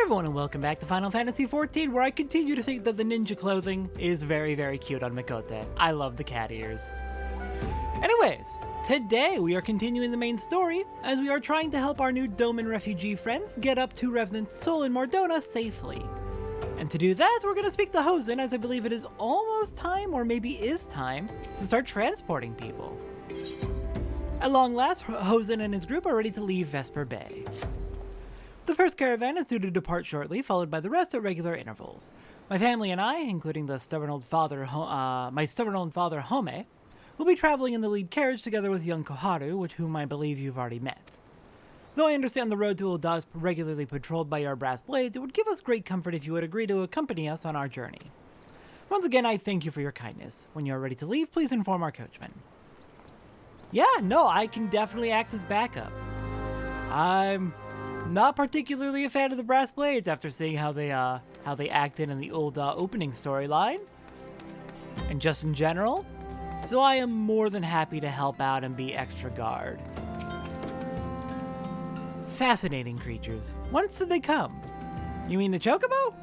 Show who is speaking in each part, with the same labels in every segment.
Speaker 1: everyone and welcome back to Final Fantasy XIV, where I continue to think that the ninja clothing is very, very cute on Mikote. I love the cat ears. Anyways, today we are continuing the main story, as we are trying to help our new Doman refugee friends get up to Revenant Soul in Mor Dhona safely. And to do that, we're going to speak to Hosen, as I believe it is almost time, or maybe is time, to start transporting people. At long last, Hosen and his group are ready to leave Vesper Bay. The first caravan is due to depart shortly, followed by the rest at regular intervals. My family and I, including the stubborn old father, my stubborn old father Home, will be traveling in the lead carriage together with young Koharu, with whom I believe you've already met. Though I understand the road to Ul'dah is regularly patrolled by your brass blades, it would give us great comfort if you would agree to accompany us on our journey. Once again, I thank you for your kindness. When you are ready to leave, please inform our coachman. Yeah, no, I can definitely act as backup. I'm not particularly a fan of the brass blades after seeing how they acted in the Ul'dah opening storyline, and just in general, so I am more than happy to help out and be extra guard. Fascinating creatures. Whence did they come? You mean the Chocobo?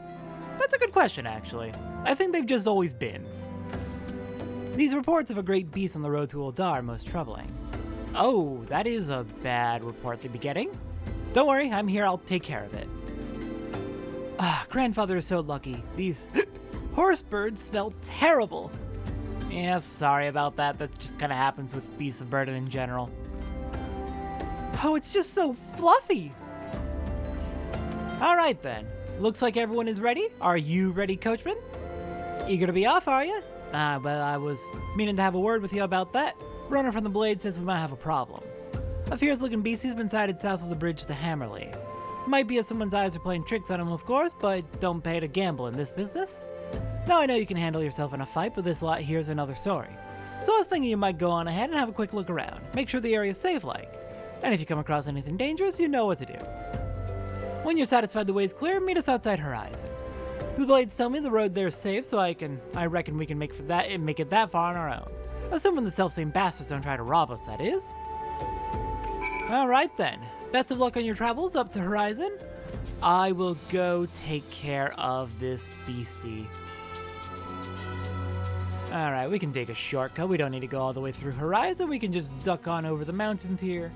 Speaker 1: That's a good question, actually. I think they've just always been. These reports of a great beast on the road to Ul'dah are most troubling. Oh, that is a bad report to be getting. Don't worry, I'm here, I'll take care of it. Grandfather is so lucky. These horse birds smell terrible. Yeah, sorry about that. That just kind of happens with beasts of burden in general. Oh, it's just so fluffy. All right then. Looks like everyone is ready. Are you ready, coachman? Eager to be off, are you? Well, I was meaning to have a word with you about that. Runner from the Blade says we might have a problem. A fierce-looking beast has been sighted south of the bridge to Hammerley. Might be as someone's eyes are playing tricks on him, of course, but don't pay to gamble in this business. Now I know you can handle yourself in a fight, but this lot here's another story. So I was thinking you might go on ahead and have a quick look around. Make sure the area's safe-like. And if you come across anything dangerous, you know what to do. When you're satisfied the way's clear, meet us outside Horizon. The Blades tell me the road there is safe, so I reckon we can make it that far on our own. Assuming the self-same bastards don't try to rob us, that is. Alright then. Best of luck on your travels up to Horizon. I will go take care of this beastie. Alright, we can take a shortcut. We don't need to go all the way through Horizon. We can just duck on over the mountains here.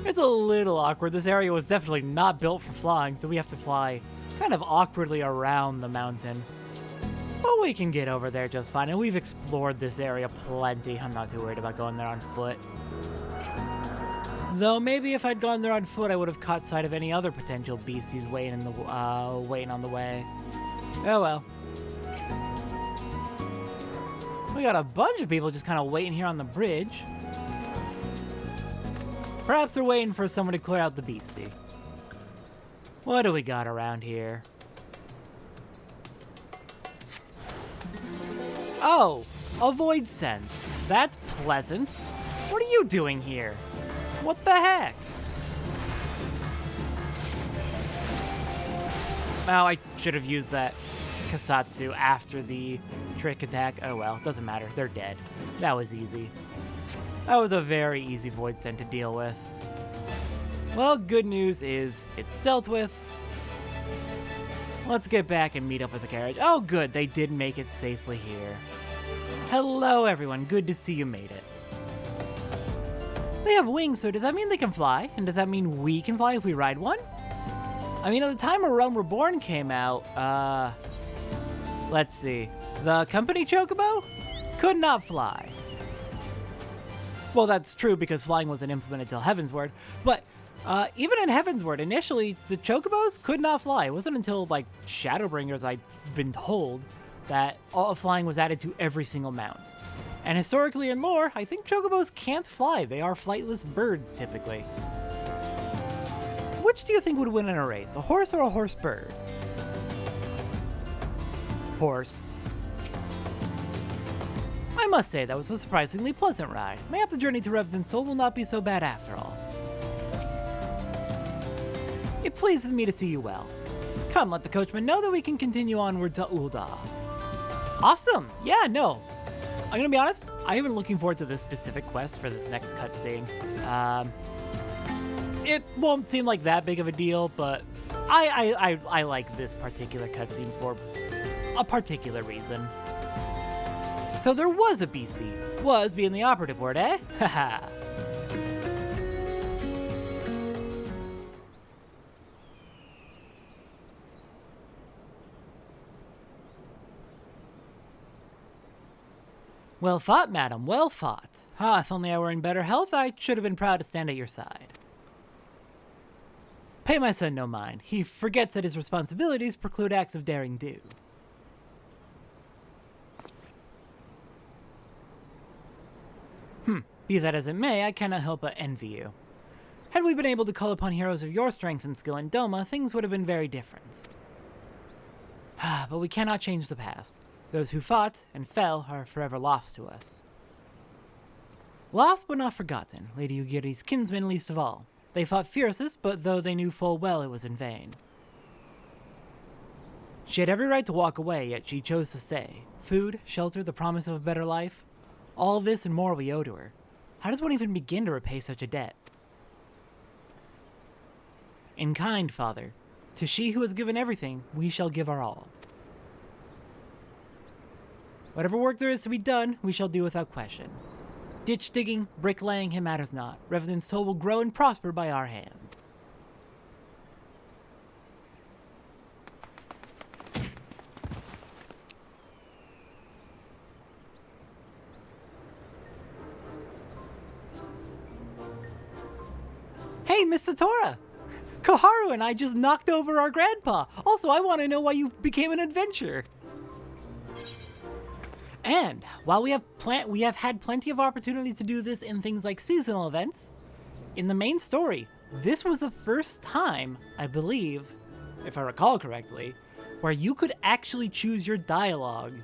Speaker 1: It's a little awkward. This area was definitely not built for flying, so we have to fly kind of awkwardly around the mountain. But we can get over there just fine, and we've explored this area plenty. I'm not too worried about going there on foot. Though maybe if I'd gone there on foot, I would have caught sight of any other potential beasties waiting on the way. Oh well. We got a bunch of people just kind of waiting here on the bridge. Perhaps they're waiting for someone to clear out the beastie. What do we got around here? Oh, a void sense. That's pleasant. What are you doing here? What the heck? Oh, I should have used that Kasatsu after the trick attack. Oh well, doesn't matter. They're dead. That was easy. That was a very easy void send to deal with. Well, good news is it's dealt with. Let's get back and meet up with the carriage. Oh good, they did make it safely here. Hello everyone, good to see you made it. They have wings, so does that mean they can fly? And does that mean we can fly if we ride one? I mean, at the time A Realm Reborn came out, let's see. The company Chocobo could not fly. Well, that's true because flying wasn't implemented till Heavensward, but even in Heavensward, initially, the Chocobos could not fly. It wasn't until, like, Shadowbringers, I've been told, that all flying was added to every single mount. And historically in lore, I think Chocobos can't fly. They are flightless birds, typically. Which do you think would win in a race, a horse or a horse bird? Horse. I must say, that was a surprisingly pleasant ride. Mayhap the journey to Revenant Soul will not be so bad after all. It pleases me to see you well. Come, let the coachman know that we can continue onward to Ul'dah. Awesome! Yeah, no. I'm gonna be honest, I have been looking forward to this specific quest for this next cutscene. It won't seem like that big of a deal, but I like this particular cutscene for a particular reason. So there was a BC. Was being the operative word, eh? Haha. Well fought, madam, well fought. Ah, if only I were in better health, I should have been proud to stand at your side. Pay my son no mind. He forgets that his responsibilities preclude acts of daring do. Be that as it may, I cannot help but envy you. Had we been able to call upon heroes of your strength and skill in Doma, things would have been very different. But we cannot change the past. Those who fought and fell are forever lost to us. Lost but not forgotten, Lady Ugiri's kinsmen least of all. They fought fiercest, but though they knew full well it was in vain. She had every right to walk away, yet she chose to stay. Food, shelter, the promise of a better life. All this and more we owe to her. How does one even begin to repay such a debt? In kind, Father, to she who has given everything, we shall give our all. Whatever work there is to be done, we shall do without question. Ditch digging, bricklaying, it matters not. Revenant's toll will grow and prosper by our hands. Hey, Miss Satora! Koharu and I just knocked over our grandpa. Also, I want to know why you became an adventurer. And while we have had plenty of opportunity to do this in things like seasonal events, in the main story, this was the first time, I believe, if I recall correctly, where you could actually choose your dialogue.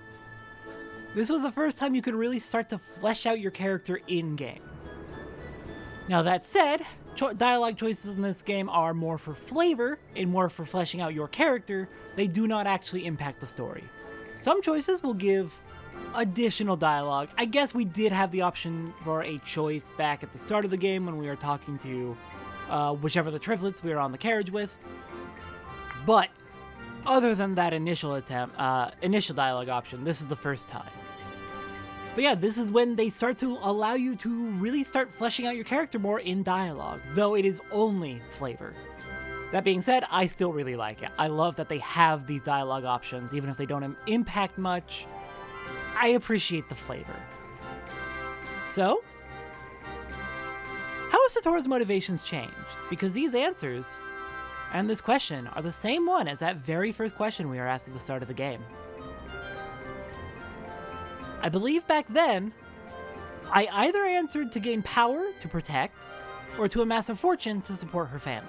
Speaker 1: This was the first time you could really start to flesh out your character in-game. Now that said, dialogue choices in this game are more for flavor and more for fleshing out your character. They do not actually impact the story. Some choices will give additional dialogue. I guess we did have the option for a choice back at the start of the game when we were talking to whichever the triplets we were on the carriage with. But other than that initial dialogue option, this is the first time. But yeah, this is when they start to allow you to really start fleshing out your character more in dialogue, though it is only flavor. That being said, I still really like it. I love that they have these dialogue options, even if they don't impact much. I appreciate the flavor. So, how have Satora's motivations changed? Because these answers and this question are the same one as that very first question we were asked at the start of the game. I believe back then, I either answered to gain power to protect, or to amass a fortune to support her family.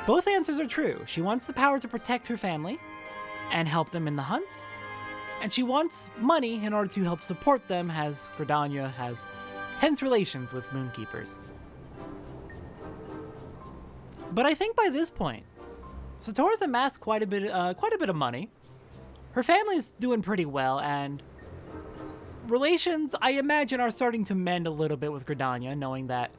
Speaker 1: Both answers are true. She wants the power to protect her family and help them in the hunt, and she wants money in order to help support them as Gridania has tense relations with Moonkeepers. But I think by this point, Satora's amassed quite a bit of money. Her family's doing pretty well, and relations, I imagine, are starting to mend a little bit with Gridania, knowing that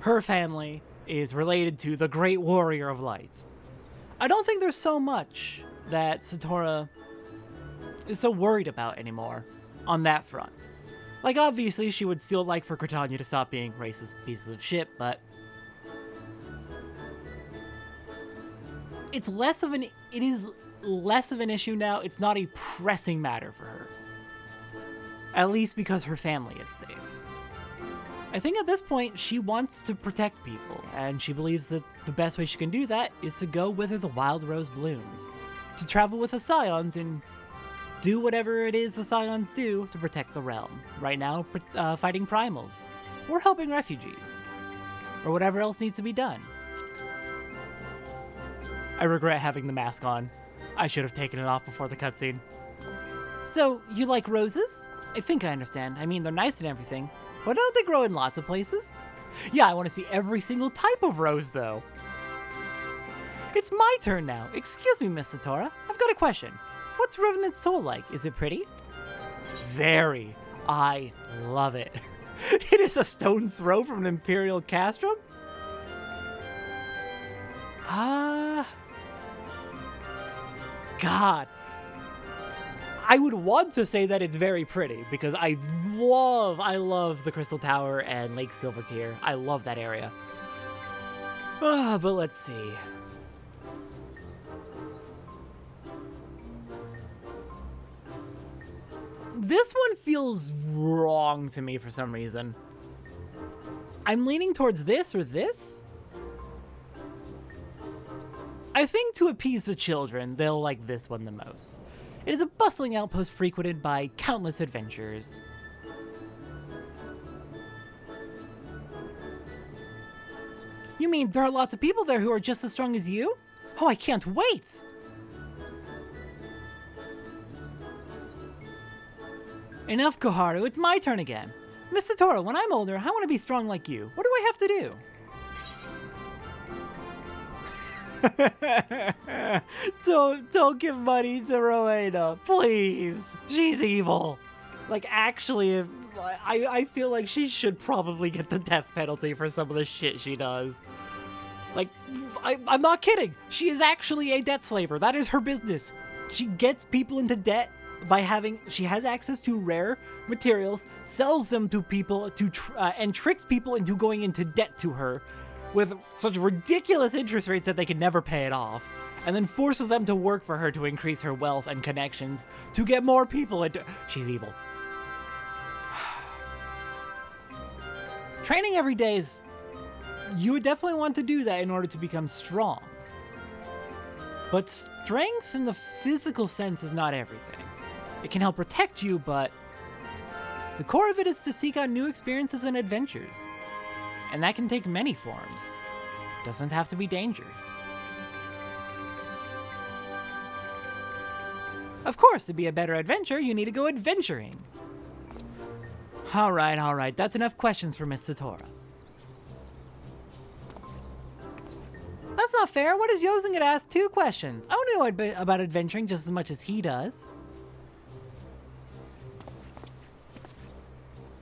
Speaker 1: her family is related to the Great Warrior of Light. I don't think there's so much that Satora is so worried about anymore on that front. Like, obviously, she would still like for Gridania to stop being racist pieces of shit, but it is less of an issue now. It's not a pressing matter for her. At least because her family is safe. I think at this point, she wants to protect people, and she believes that the best way she can do that is to go whither the wild rose blooms, to travel with the Scions and do whatever it is the Scions do to protect the realm. Right now, fighting primals, or helping refugees, or whatever else needs to be done. I regret having the mask on. I should have taken it off before the cutscene. So, you like roses? I think I understand. I mean, they're nice and everything. But don't they grow in lots of places? Yeah, I want to see every single type of rose, though. It's my turn now. Excuse me, Miss Satora. I've got a question. What's Revenant's toll like? Is it pretty? Very. I love it. It is a stone's throw from an Imperial castrum? God. I would want to say that it's very pretty because I love the Crystal Tower and Lake Silvertear. I love that area. But let's see. This one feels wrong to me for some reason. I'm leaning towards this or this. I think to appease the children, they'll like this one the most. It is a bustling outpost frequented by countless adventurers. You mean there are lots of people there who are just as strong as you? Oh, I can't wait! Enough, Koharu, it's my turn again. Miss Satoru, when I'm older, I want to be strong like you. What do I have to do? Don't give money to Rowena, please. She's evil. Like, actually, I feel like she should probably get the death penalty for some of the shit she does. Like, I'm not kidding. She is actually a debt slaver. That is her business. She gets people into debt by she has access to rare materials, sells them to people and tricks people into going into debt to her with such ridiculous interest rates that they can never pay it off, and then forces them to work for her to increase her wealth and connections to get more people into. She's evil. Training every day is. You would definitely want to do that in order to become strong. But strength in the physical sense is not everything. It can help protect you, but the core of it is to seek out new experiences and adventures. And that can take many forms. It doesn't have to be danger. Of course, to be a better adventurer, you need to go adventuring. Alright, that's enough questions for Miss Satora. That's not fair. What is Yosinga to ask 2 questions? I want to know about adventuring just as much as he does.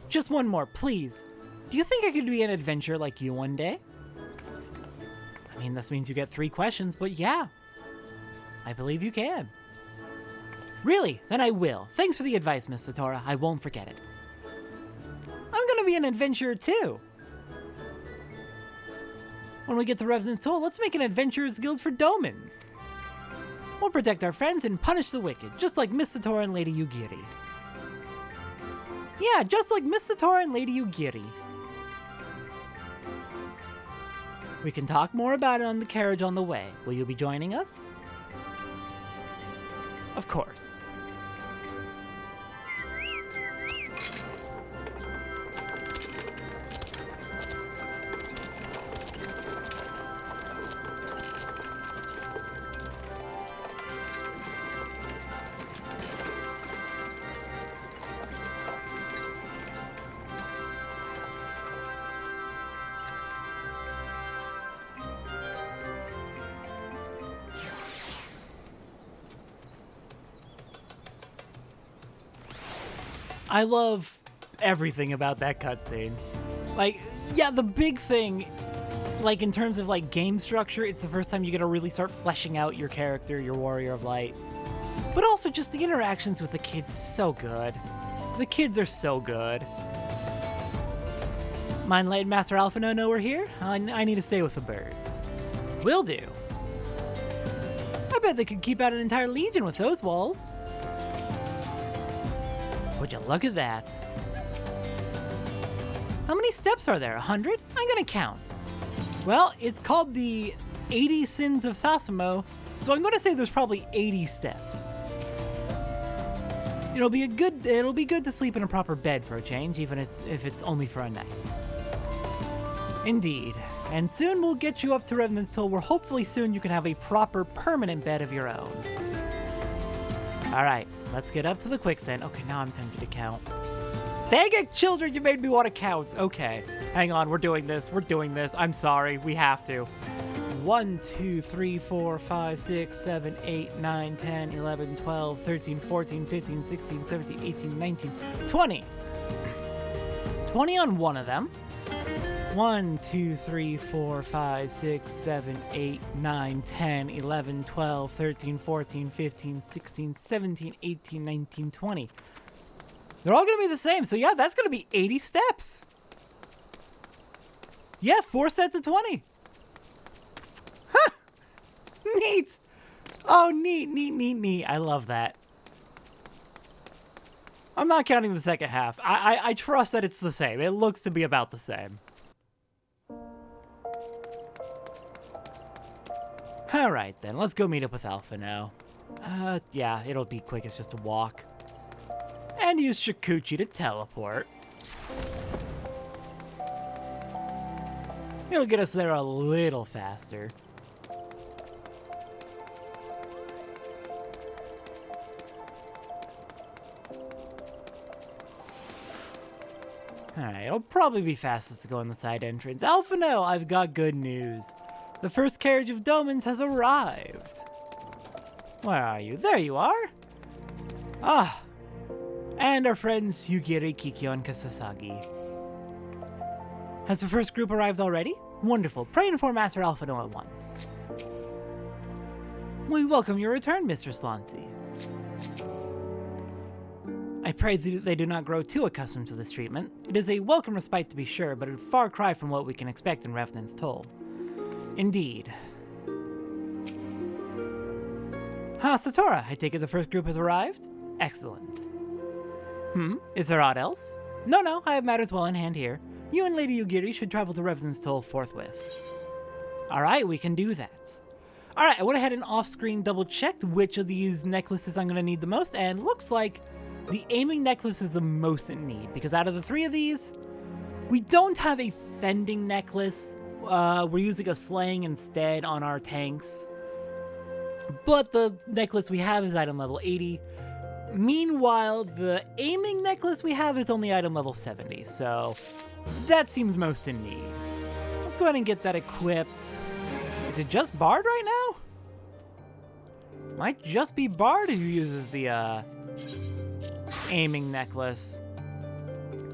Speaker 1: Just one more, please. Do you think I could be an adventurer like you one day? I mean, this means you get 3 questions, but yeah. I believe you can. Really? Then I will. Thanks for the advice, Miss Satora. I won't forget it. I'm gonna be an adventurer too. When we get to Revenant's Toll, let's make an adventurers guild for Domans. We'll protect our friends and punish the wicked, just like Miss Satora and Lady Yugiri. Yeah, just like Miss Satora and Lady Yugiri. We can talk more about it on the carriage on the way. Will you be joining us? Of course. I love everything about that cutscene. Like, yeah, the big thing, like, in terms of, like, game structure, it's the first time you get to really start fleshing out your character, your Warrior of Light. But also, just the interactions with the kids is so good. The kids are so good. Mind letting Master Alphino know we're here? I need to stay with the birds. Will do. I bet they could keep out an entire legion with those walls. Would you look at that? How many steps are there? 100? I'm gonna count. Well, it's called the 80 Sins of Sasamo, so I'm gonna say there's probably 80 steps. It'll be good to sleep in a proper bed for a change, even if it's only for a night. Indeed. And soon we'll get you up to Revenant's Toll, where hopefully soon you can have a proper permanent bed of your own. Alright, let's get up to the quicksand. Okay, now I'm tempted to count. Dang it, children, you made me want to count. Okay, hang on, we're doing this. I'm sorry, we have to. 1, 2, 3, 4, 5, 6, 7, 8, 9, 10, 11, 12, 13, 14, 15, 16, 17, 18, 19, 20. 20 on one of them. 1, 2, 3, 4, 5, 6, 7, 8, 9, 10, 11, 12, 13, 14, 15, 16, 17, 18, 19, 20. They're all going to be the same. So yeah, that's going to be 80 steps. Yeah, 4 sets of 20. Huh! Neat. Oh, neat, neat, neat, neat. I love that. I'm not counting the second half. I trust that it's the same. It looks to be about the same. Alright then, let's go meet up with Alpha now. Yeah, it'll be quick, it's just a walk. And use Shikuchi to teleport. It'll get us there a little faster. Alright, it'll probably be fastest to go in the side entrance. Alpha, no, I've got good news. The first carriage of Doman's has arrived. Where are you? There you are. Ah, and our friends Yugiri, Kikyo, and Kasasagi. Has the first group arrived already? Wonderful. Pray inform Master Alpha No at once. We welcome your return, Mr. Slancy. I pray they do not grow too accustomed to this treatment. It is a welcome respite to be sure, but a far cry from what we can expect in Revenant's Toll. Indeed. Satora, I take it the first group has arrived? Excellent. Is there aught else? No, I have matters well in hand here. You and Lady Yugiri should travel to Revenant's Toll forthwith. Alright, we can do that. Alright, I went ahead and off-screen double-checked which of these necklaces I'm going to need the most, and looks like the aiming necklace is the most in need, because out of the 3 of these, we don't have a fending necklace. We're using a slaying instead on our tanks. But the necklace we have is item level 80. Meanwhile, the aiming necklace we have is only item level 70, so that seems most in need. Let's go ahead and get that equipped. Is it just Bard right now? Might just be Bard who uses the aiming necklace.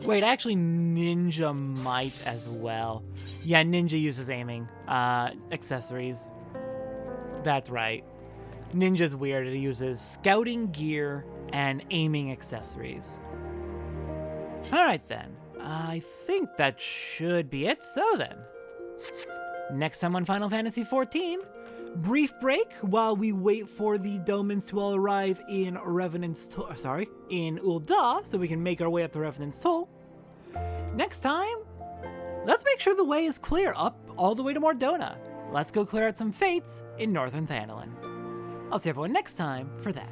Speaker 1: Wait, actually Ninja might as well. Yeah, Ninja uses aiming accessories. That's right. Ninja's weird. It uses scouting gear and aiming accessories. Alright then. I think that should be it. So then. Next time on Final Fantasy XIV, brief break while we wait for the Domans to all arrive in in Ul'dah, so we can make our way up to Revenant's Toll. Next time, let's make sure the way is clear up all the way to Mor Dhona. Let's go clear out some fates in Northern Thanalan. I'll see everyone next time for that.